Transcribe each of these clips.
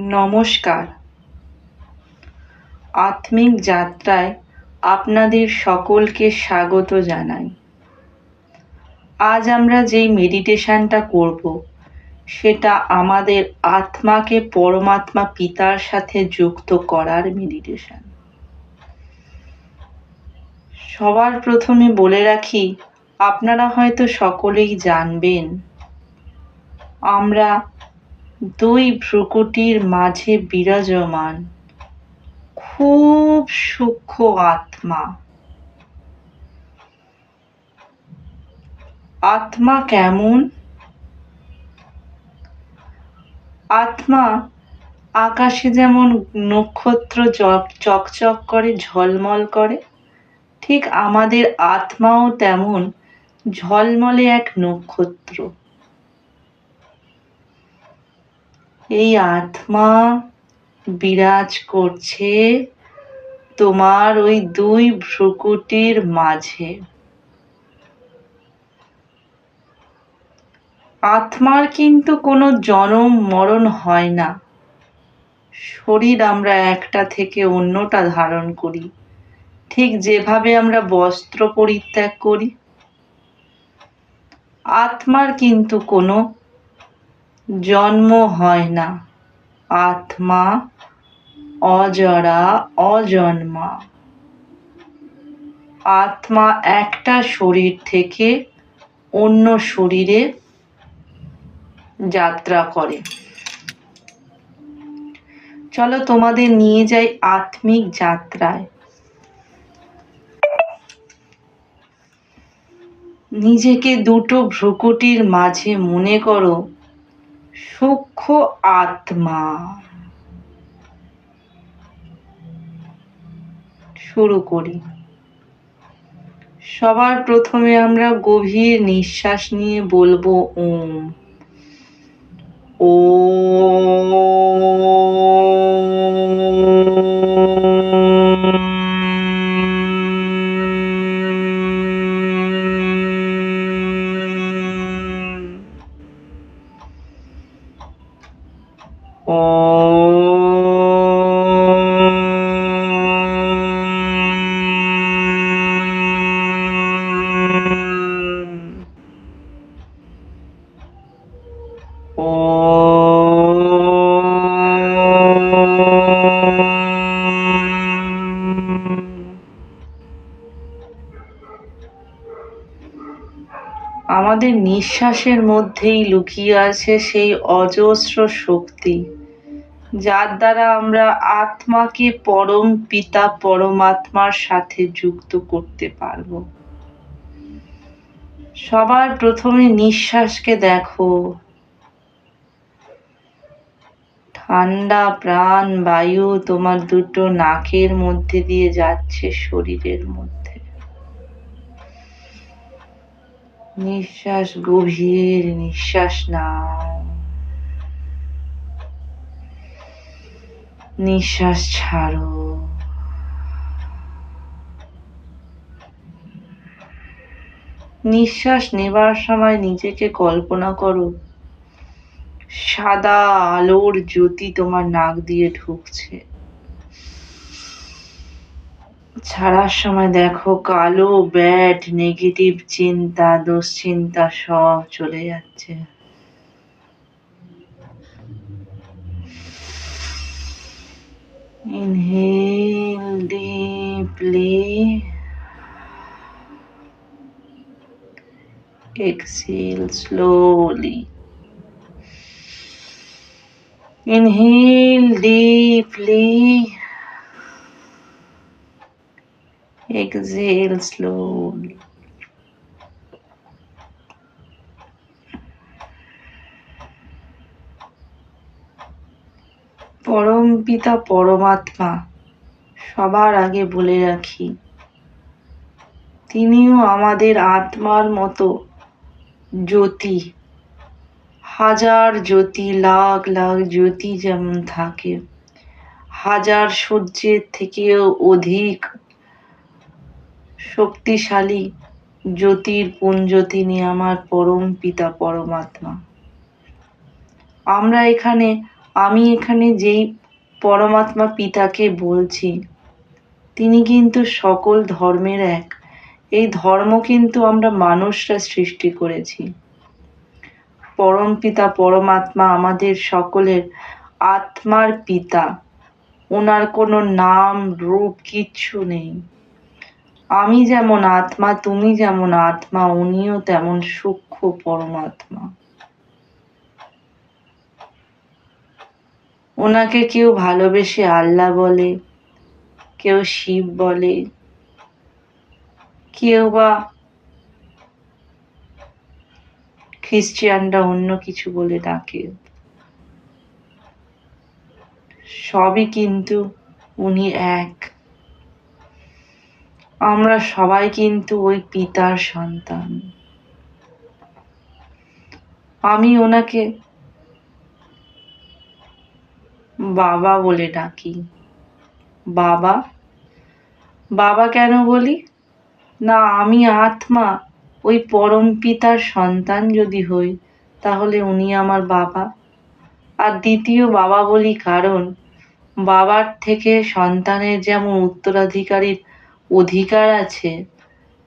নমস্কার। আত্মিক যাত্রায় আপনাদের সকলকে স্বাগত জানাই। আজ আমরা যেই মেডিটেশনটা করব সেটা আমাদের আত্মাকে পরমাত্মা পিতার সাথে যুক্ত করার মেডিটেশন। সবার প্রথমে বলে রাখি, আপনারা হয়তো সকলেই জানবেন আমরা দুই ভ্রুকুটির মাঝে বিরাজমান খুব সূক্ষ্ম আত্মা। আত্মা কেমন? আত্মা আকাশে যেমন নক্ষত্র চকচক করে, ঝলমল করে, ঠিক আমাদের আত্মাও তেমন ঝলমলে এক নক্ষত্র। এই আত্মা বিরাজ করছে তোমার ওই দুই ভ্রুকুটির মাঝে। আত্মার কিন্তু কোনো জনম মরণ হয় না। শরীর আমরা একটা থেকে অন্যটা ধারণ করি, ঠিক যেভাবে আমরা বস্ত্র পরিত্যাগ করি। আত্মার কিন্তু কোনো জন্ম হয় না। আত্মা অজরা অজন্মা। আত্মা একটা শরীর থেকে অন্য শরীরে যাত্রা করে। চলো তোমাদের নিয়ে যাই আত্মিক যাত্রায়। নিজেকে দুটো ভ্রুকুটির মাঝে মনে করো সূক্ষ্ম আত্মা। শুরু করি। সবার প্রথমে আমরা গভীর নিঃশ্বাস নিয়ে বলবো ওম। আমাদের নিঃশ্বাসের মধ্যেই লুকিয়ে আছে সেই অজস্র শক্তি, যার দ্বারা আমরা আত্মাকে পরম পিতা পরমাত্মার সাথে যুক্ত করতে পারব। সবার প্রথমে নিঃশ্বাসকে দেখো। ঠান্ডা প্রাণ বায়ু তোমার দুটো নাকের মধ্যে দিয়ে যাচ্ছে শরীরের মধ্যে। নিঃশ্বাস, গভীর নিঃশ্বাস নাও, নিঃশ্বাস ছাড়ো। নিঃশ্বাস নেবার সময় নিজেকে কল্পনা করো সাদা আলোর জ্যোতি তোমার নাক দিয়ে ঢুকছে। ছাড়ার সময় দেখো কালো ব্যাড নেগেটিভ চিন্তা দুশ্চিন্তা সব চলে যাচ্ছে। Inhale deeply. Exhale slowly. Inhale deeply. Exhale slowly. পরম পিতা পরমাত্মা, সবার আগে বলে রাখি, তিনিও আমাদের আত্মার মতো জ্যোতি। হাজার জ্যোতি, লাখ লাখ জ্যোতি যেমন থাকে, হাজার সূর্যের থেকেও অধিক শক্তিশালী জ্যোতির পুঞ্জ তিনি আমার পরম পিতা পরমাত্মা। আমরা এখানে আমি এখানে যেই পরমাত্মা পিতাকে বলছি, তিনি কিন্তু সকল ধর্মের এক। এই ধর্ম কিন্তু আমরা মানুষরা সৃষ্টি করেছি। পরম পিতা পরমাত্মা আমাদের সকলের আত্মার পিতা। ওনার কোনো নাম রূপ কিচ্ছু নেই। আমি যেমন আত্মা, তুমি যেমন আত্মা, উনিও তেমন সূক্ষ্ম পরমাত্মা। ওনাকে কেউ ভালোবেসে আল্লাহ বলে, কেউ শিব বলে, কেউ বা খ্রিস্টানরা অন্য কিছু বলে ডাকে। সবই কিন্তু উনি এক। আমরা সবাই কিন্তু ওই পিতার সন্তান। আমি ওনাকে বাবা বলে ডাকি। বাবা, বাবা কেন বলি? না, আমি আত্মা ওই পরম পিতার সন্তান যদি হই, তাহলে উনি আমার বাবা। আর দ্বিতীয় বাবা বলি কারণ বাবার থেকে সন্তানের যেমন উত্তরাধিকারীর অধিকার আছে,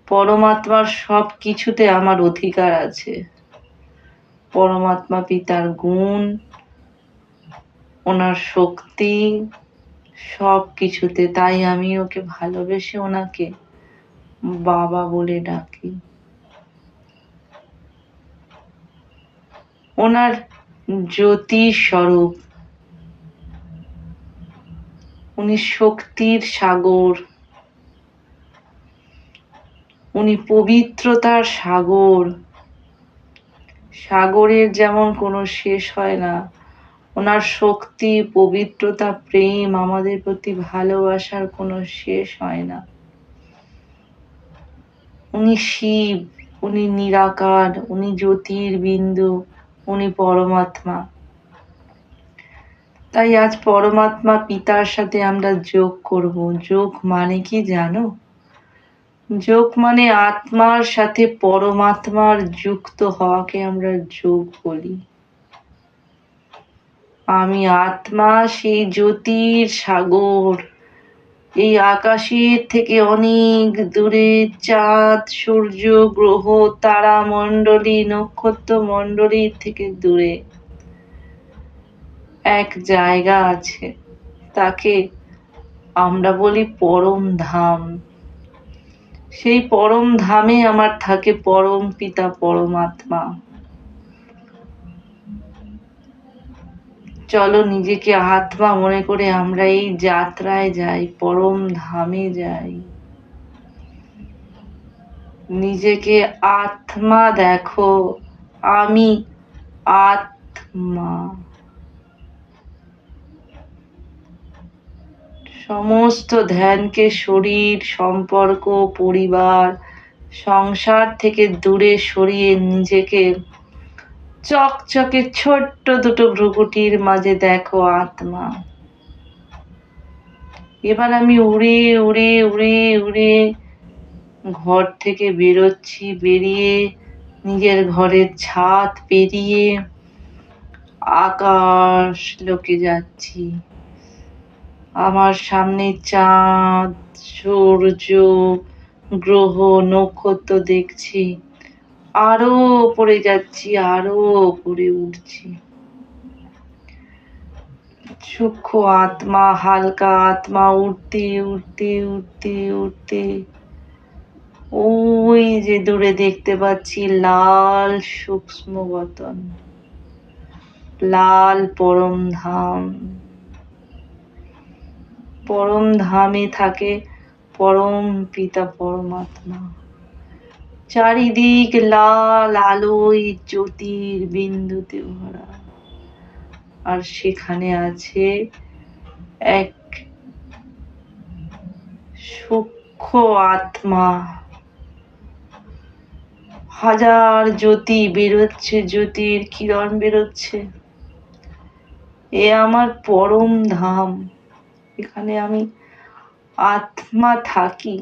পরমাত্মার সব কিছুতে আমার অধিকার আছে। পরমাত্মা পিতার গুণ, ওনার শক্তি, সব কিছুতে। তাই আমি ওকে ভালোবেসে ওনাকে বাবা বলে ডাকি। ওনার জ্যোতি স্বরূপ, উনি শক্তির সাগর, উনি পবিত্রতার সাগর। সাগরের যেমন কোনো শেষ হয় না, ওনার শক্তি, পবিত্রতা, প্রেম, আমাদের প্রতি ভালোবাসার কোনো শেষ হয় না। উনি শিব, উনি নিরাকার, উনি জ্যোতির্বিন্দু, উনি পরমাত্মা। তাই আজ পরমাত্মা পিতার সাথে আমরা যোগ করব। যোগ মানে কি জানো? যোগ মানে আত্মার সাথে পরমাত্মার যুক্ত হওয়াকে আমরা যোগ বলি। আমি আত্মা সেই জ্যোতির সাগর, এই আকাশের থেকে অনেক দূরে চাঁদ, সূর্য, গ্রহ, তারা মণ্ডলী, নক্ষত্র মণ্ডলীর থেকে দূরে এক জায়গা আছে, তাকে আমরা বলি পরম ধাম। সেই পরম ধামে আমার থাকে পরম পিতা পরমাত্মা। চলো নিজেকে আত্মা মনে করে আমরা এই যাত্রায় যাই, পরম ধামে যাই। নিজেকে আত্মা দেখো, আমি আত্মা। সমস্ত ধ্যানকে শরীর, সম্পর্ক, পরিবার, সংসার থেকে দূরে সরিয়ে নিজেকে চকচকে ছোট্ট দুটো ভ্রুকুটির মাঝে দেখো আত্মা। এবার আমি উড়ে উড়ে উড়ে উড়ে ঘর থেকে বেরোচ্ছি, বেরিয়ে নিজের ঘরের ছাদ পেরিয়ে আকাশ লোকে যাচ্ছি। আমার সামনে চাঁদ, সূর্য, গ্রহ, নক্ষত্র দেখছি। আরো উপরে যাচ্ছি, আরো উপরে উঠছি। সূক্ষ্ম আত্মা, হালকা আত্মা, উঠতে উঠতে উঠতে উঠতে ওই যে দূরে দেখতে পাচ্ছি লাল সূক্ষ্ম বতন, লাল পরম ধাম। পরম ধামে থাকে পরম পিতা পরমাত্মা। চারিদিক লাল আলোয় জ্যোতির বিন্দুতে ভরা। আর সেখানে আছে এক সূক্ষ্ম আত্মা। হাজার জ্যোতি বেরোচ্ছে, জ্যোতির কিরণ বেরোচ্ছে। এ আমার পরম ধাম, এখানে আমি আত্মা থাকি।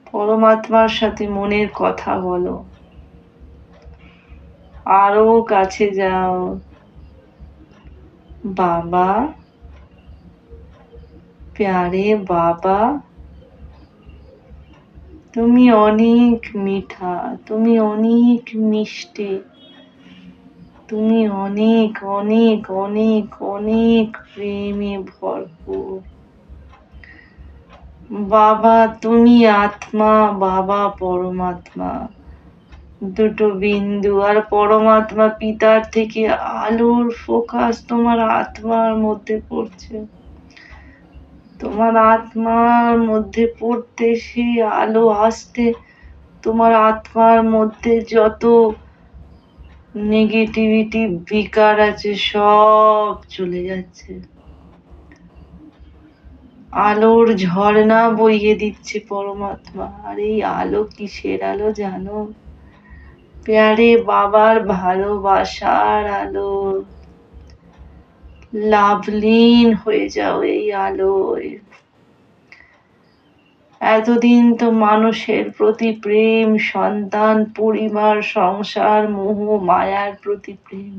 পরমাত্মার সাথে মনের কথা বলো। আরো কাছে যাও। বাবা, প্যারে বাবা, তুমি অনেক মিঠা, তুমি অনেক মিষ্টি, তুমি অনেক অনেক অনেক অনেক প্রেমে ভরপুর। বাবা তুমি আত্মা, বাবা পরমাত্মা, দুটো বিন্দু। আর পরমাত্মা পিতার থেকে আলোর ফোকাস তোমার আত্মার মধ্যে পড়ছে। তোমার আত্মার মধ্যে পড়তে সেই আলো আসতে তোমার আত্মার মধ্যে যত নেগেটিভিটি বিকার আছে সব চলে যাচ্ছে। আলোর ঝর্ণা বইয়ে দিচ্ছে পরমাত্মা। আর এই আলো কিসের আলো জানো? প্যারে বাবার ভালোবাসার আলো। লাভলীন হয়ে যাও এই আলোয়। এতদিন তো মানুষের প্রতি প্রেম, সন্তান, পরিবার, সংসার, মোহ, মায়ার প্রতি প্রেম।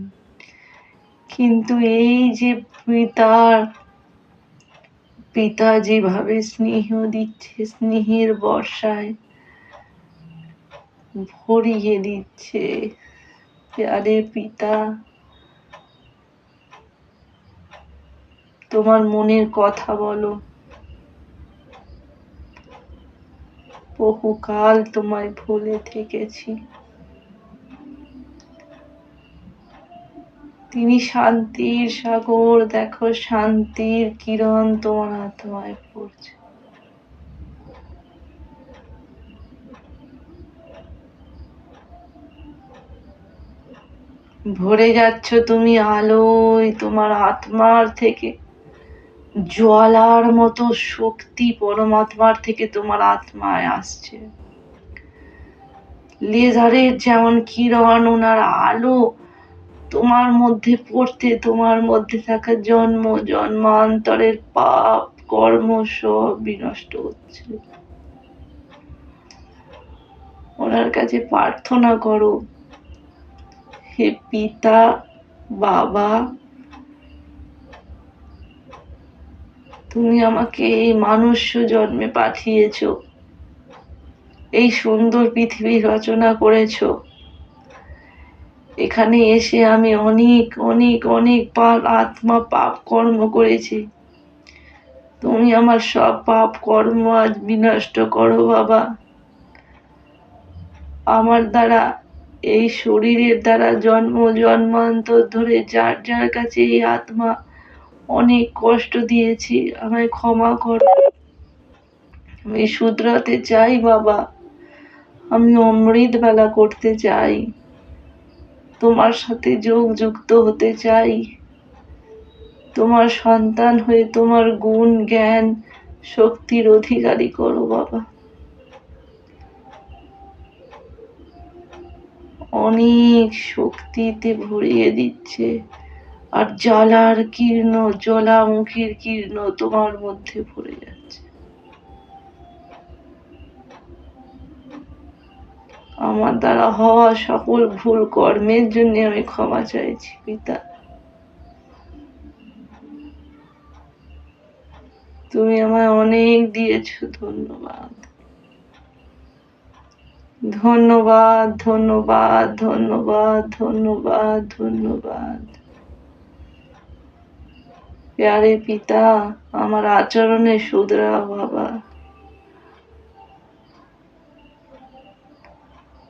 কিন্তু এই যে পিতা যেভাবে স্নেহ দিচ্ছে, স্নেহের বর্ষায় ভরিয়ে দিচ্ছে। প্যারে পিতা, তোমার মনের কথা বলো। বহুকাল তোমায় ভুলে থেকেছি। তিনি শান্তির সাগর, দেখো শান্তির কিরণ তোমার আত্মায় পড়ছে। ভরে যাচ্ছ তুমি আলোয়। তোমার আত্মার থেকে জ্বালার মতো শক্তি পরমাত্মার থেকে তোমার আত্মায় আসছে। লেজারের যেমন কিরণ, ওনার আলো তোমার মধ্যে পড়তে তোমার মধ্যে থাকা জন্ম জন্মান্তরের পাপ কর্ম সব বিনষ্ট হচ্ছে। ওনার কাছে প্রার্থনা করো, হে পিতা, বাবা, তুমি আমাকে এই মানুষ্য জন্মে পাঠিয়েছো, এই সুন্দর পৃথিবী রচনা করেছো। এখানে এসে আমি অনেক অনেক অনেক আত্মা পাপ কর্ম করেছি। তুমি আমার সব পাপ কর্ম আজ বিনষ্ট করো বাবা। আমার দ্বারা, এই শরীরের দ্বারা জন্ম জন্মান্তর ধরে যার যার কাছে এই আত্মা অনেক কষ্ট দিয়েছি, আমায় ক্ষমা করো। আমি শুধরাতে চাই বাবা। আমি অমৃত বেলা করতে চাই, তোমার সাথে যুক্ত হতে চাই। তোমার সন্তান হয়ে তোমার গুণ জ্ঞান শক্তির অধিকারী করো বাবা। অনেক শক্তিতে ভরিয়ে দিচ্ছে। আর জ্বালার কীর্ণ, জ্বালামুখীর কীর্ণ তোমার মধ্যে ভরে যাচ্ছে। আমার দ্বারা হওয়া সকল ভুল কর্মের জন্য আমি ক্ষমা চাইছি পিতা। তুমি আমায় অনেক দিয়েছো, ধন্যবাদ ধন্যবাদ ধন্যবাদ ধন্যবাদ ধন্যবাদ ধন্যবাদ। প্যারে পিতা, আমার আচরণে শুধরাও বাবা।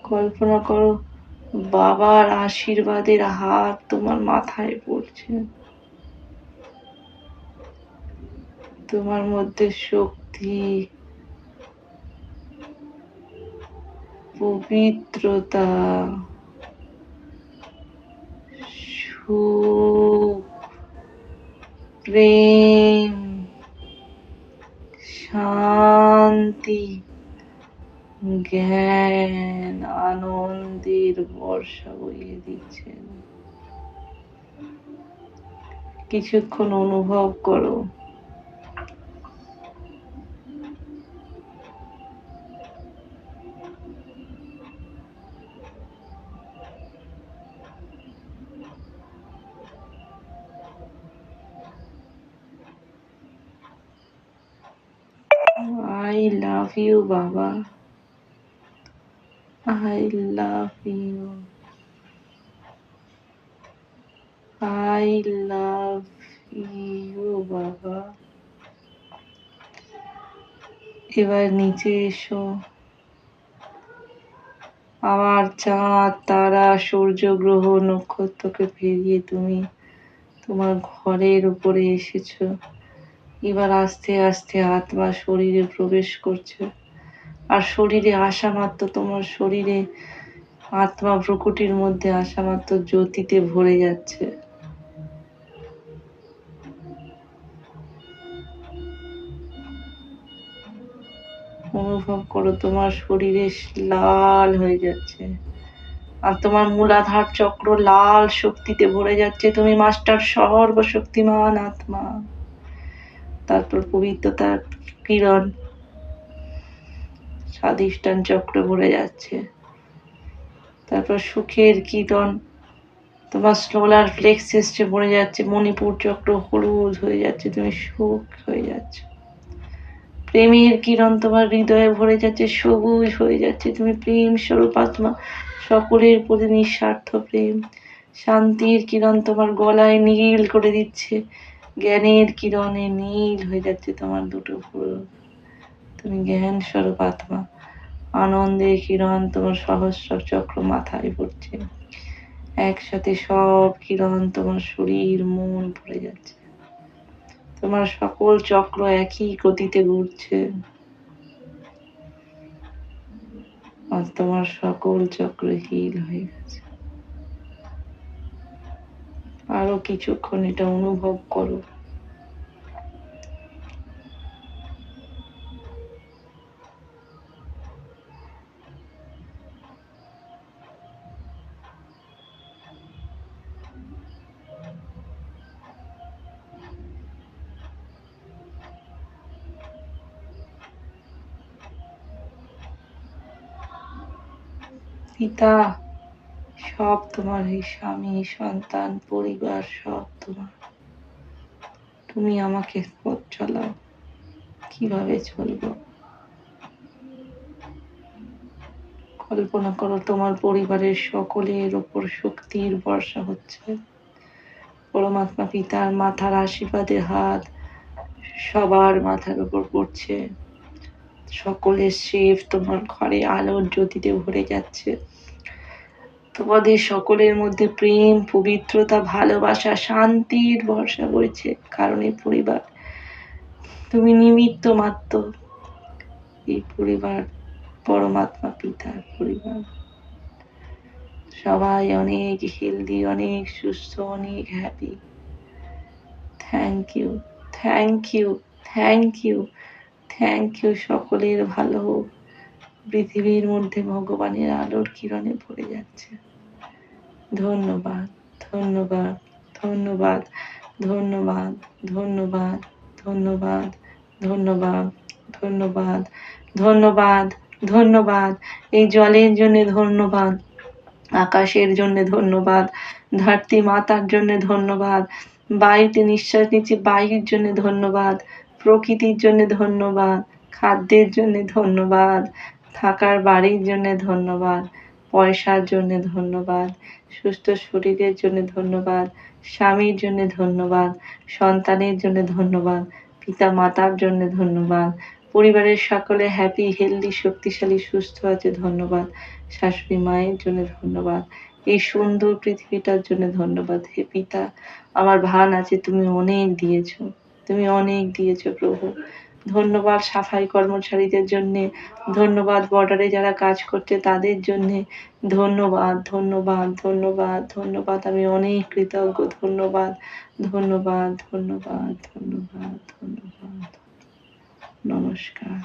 কল্পনা করো বাবার আশীর্বাদের হাত তোমার মাথায় পড়ছে। তোমার মধ্যে শক্তি, পবিত্রতা, সুখ, প্রেম, শান্তি, জ্ঞান, আনন্দের বর্ষা বইয়ে দিচ্ছেন। কিছুক্ষণ অনুভব করো। লাভ ইউ বাবা, I love you, I love you বাবা। এবার নিচে এসো, আবার চাঁদ তারা সূর্য গ্রহ নক্ষত্রকে পেরিয়ে তুমি তোমার ঘরের উপরে এসেছো। এবার আস্তে আস্তে আত্মা শরীরে প্রবেশ করছে, আর শরীরে আসা মাত্র তোমার শরীরে আত্মা প্রকৃতির মধ্যে আসা মাত্র জ্যোতিতে ভরে যাচ্ছে। অনুভব করো তোমার শরীরে লাল হয়ে যাচ্ছে, আর তোমার মূলাধার চক্র লাল শক্তিতে ভরে যাচ্ছে। তুমি মাস্টার সর্বশক্তিমান আত্মা। তারপর পবিত্রতার কিরণ স্বাধিষ্ঠান চক্র ভরে যাচ্ছে। তারপর সুখের কিরণ তোমার সোলার প্লেক্সাসে ভরে যাচ্ছে। মণিপুর চক্র হলুদ হয়ে যাচ্ছে, তুমি সুখ হয়ে যাচ্ছ। প্রেমের কিরণ তোমার হৃদয়ে ভরে যাচ্ছে, সবুজ হয়ে যাচ্ছে। তুমি প্রেম স্বরূপ আত্মা, সকলের প্রতি নিঃস্বার্থ প্রেম। শান্তির কিরণ তোমার গলায় নীল করে দিচ্ছে, জ্ঞানের কিরণে নীল হয়ে যাচ্ছে তোমার দুটো ফুল। তুমি জ্ঞান স্বরূপ আত্মা। আনন্দের কিরণ তোমার সহস্র চক্র মাথায় পড়ছে। একসাথে সব কিরণ তোমার শরীর মন ভরে যাচ্ছে। তোমার সকল চক্র একই গতিতে ঘুরছে, আর তোমার সকল চক্র হিল হয়ে গেছে। আরো কিছুক্ষণ এটা অনুভব করো। পিতা, সব তোমার, এই স্বামী সন্তান পরিবার সব তোমার। তুমি আমাকে পথ চলাও, কিভাবে চলবো। কল্পনা করো তোমার পরিবারের সকলের ওপর শক্তির বর্ষা হচ্ছে। পরমাত্মা পিতার মাথার আশীর্বাদের হাত সবার মাথার উপর পড়ছে। সকলের শেফ তোমার ঘরে আলোর জ্যোতিতে ভরে যাচ্ছে। তোমাদের সকলের মধ্যে প্রেম, পবিত্রতা, ভালোবাসা, শান্তির বর্ষা বইছে। কারণ এই পরিবার, তুমি নিমিত্ত মাত্র। এই পরিবার পরমাত্মা পিতার পরিবার। সবাই অনেক হেলদি, অনেক সুস্থ, অনেক happy. Thank you, thank you, thank you, thank you. সকলের ভালো হোক। পৃথিবীর মধ্যে ভগবানের আলোর কিরণে ভরে যাচ্ছে। ধন্যবাদ, ধন্যবাদ, ধন্যবাদ, ধন্যবাদ, ধন্যবাদ, ধন্যবাদ, ধন্যবাদ, ধন্যবাদ, ধন্যবাদ, ধন্যবাদ। এই জলের জন্য ধন্যবাদ, আকাশের জন্য ধন্যবাদ, ধরতী মাতার জন্য ধন্যবাদ, বায়ুতে নিঃশ্বাস নিচ্ছি বায়ুর জন্য ধন্যবাদ, প্রকৃতির জন্য ধন্যবাদ, খাদ্যের জন্য ধন্যবাদ, থাকার বাড়ির জন্য ধন্যবাদ, পয়সার জন্য ধন্যবাদ, সুস্থ শরীরের জন্য ধন্যবাদ, স্বামীর জন্য ধন্যবাদ, সন্তানের জন্য ধন্যবাদ, পিতা মাতার জন্য ধন্যবাদ, পরিবারের সকলে হ্যাপি, হেলদি, শক্তিশালী, সুস্থ আছে ধন্যবাদ, শাশুড়ি মায়ের জন্য ধন্যবাদ, এই সুন্দর পৃথিবীটার জন্য ধন্যবাদ। হে পিতা, আমার ভান আছে, তুমি অনেক দিয়েছ, তুমি অনেক দিয়েছ প্রভু। ধন্যবাদ সাফাই কর্মচারীদের জন্যে, ধন্যবাদ বর্ডারে যারা কাজ করছে তাদের জন্যে, ধন্যবাদ, ধন্যবাদ, ধন্যবাদ, ধন্যবাদ। আমি অনেক কৃতজ্ঞ। ধন্যবাদ, ধন্যবাদ, ধন্যবাদ, ধন্যবাদ, ধন্যবাদ। নমস্কার।